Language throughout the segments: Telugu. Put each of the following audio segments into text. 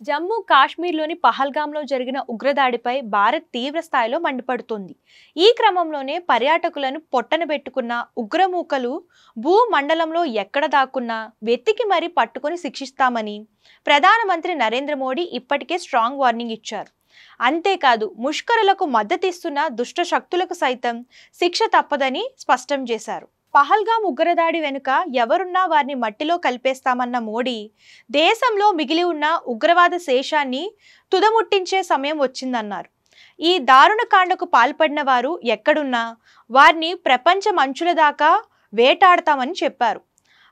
జమ్మూ కాశ్మీర్లోని పహల్గాంలో జరిగిన ఉగ్రదాడిపై భారత్ తీవ్ర స్థాయిలో మండిపడుతోంది. ఈ క్రమంలోనే పర్యాటకులను పొట్టనబెట్టుకున్న ఉగ్రమూకలు భూమండలంలో ఎక్కడ దాక్కున్నా వెతికి మరీ పట్టుకొని శిక్షిస్తామని ప్రధానమంత్రి నరేంద్ర మోడీ ఇప్పటికే స్ట్రాంగ్ వార్నింగ్ ఇచ్చారు. అంతేకాదు ముష్కరులకు మద్దతిస్తున్న దుష్ట శక్తులకు సైతం శిక్ష తప్పదని స్పష్టం చేశారు. పహల్గాం ఉగ్రదాడి వెనుక ఎవరున్నా వారిని మట్టిలో కలిపేస్తామన్న మోడీ దేశంలో మిగిలి ఉన్న ఉగ్రవాద శేషాన్ని తుదముట్టించే సమయం వచ్చిందన్నారు. ఈ దారుణకాండకు పాల్పడిన వారు ఎక్కడున్నా వారిని ప్రపంచ మంచుల దాకా వేటాడతామని చెప్పారు.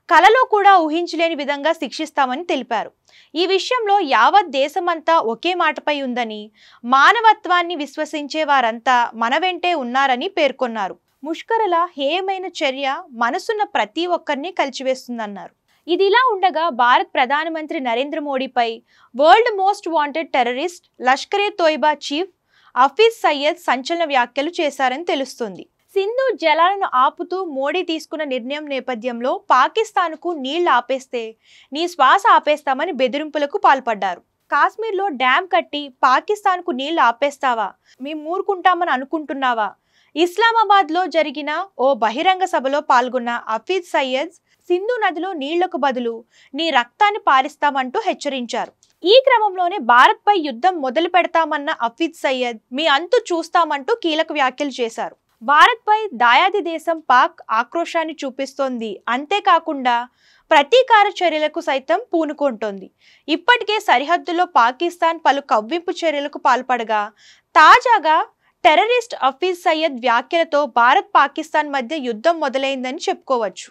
కలలో కూడా ఊహించలేని విధంగా శిక్షిస్తామని తెలిపారు. ఈ విషయంలో యావత్ దేశమంతా ఒకే మాటపై ఉందని, మానవత్వాన్ని విశ్వసించే వారంతా మన వెంటే ఉన్నారని పేర్కొన్నారు. ముష్కరుల హేయమైన చర్య మనసున్న ప్రతి ఒక్కరిని కలిచివేస్తుందన్నారు. ఇదిలా ఉండగా భారత్ ప్రధానమంత్రి నరేంద్ర మోడీపై world most wanted terrorist Lashkar-e Taiba chief Hafiz Saeed సంచలన వ్యాఖ్యలు చేశారని తెలుస్తుంది. సింధు జలాలను ఆపుతూ మోడీ తీసుకున్న నిర్ణయం నేపథ్యంలో పాకిస్తాన్కు నీళ్లు ఆపేస్తే నీ శ్వాస ఆపేస్తామని బెదిరింపులకు పాల్పడ్డారు. కాశ్మీర్లో డ్యాం కట్టి పాకిస్తాన్కు నీళ్లు ఆపేస్తావా, మేము ఊరుకుంటామని అనుకుంటున్నావా? ఇస్లామాబాద్లో జరిగిన ఓ బహిరంగ సభలో పాల్గొన్న హఫీజ్ సయ్యద్ సింధు నదిలో నీళ్లకు బదులు నీ రక్తాన్ని పారిస్తామంటూ హెచ్చరించారు. ఈ క్రమంలోనే భారత్పై యుద్ధం మొదలు పెడతామన్న హఫీజ్ సయ్యద్ మీ అంతు చూస్తామంటూ కీలక వ్యాఖ్యలు చేశారు. భారత్పై దాయాది దేశం పాక్ ఆక్రోశాన్ని చూపిస్తోంది. అంతేకాకుండా ప్రతీకార చర్యలకు సైతం పూనుకుంటోంది. ఇప్పటికే సరిహద్దులో పాకిస్తాన్ పలు కవ్వింపు చర్యలకు పాల్పడగా తాజాగా టెర్రరిస్ట్ హఫీజ్ సయ్యద్ వ్యాఖ్యలతో భారత్ పాకిస్తాన్ మధ్య యుద్ధం మొదలైందని చెప్పుకోవచ్చు.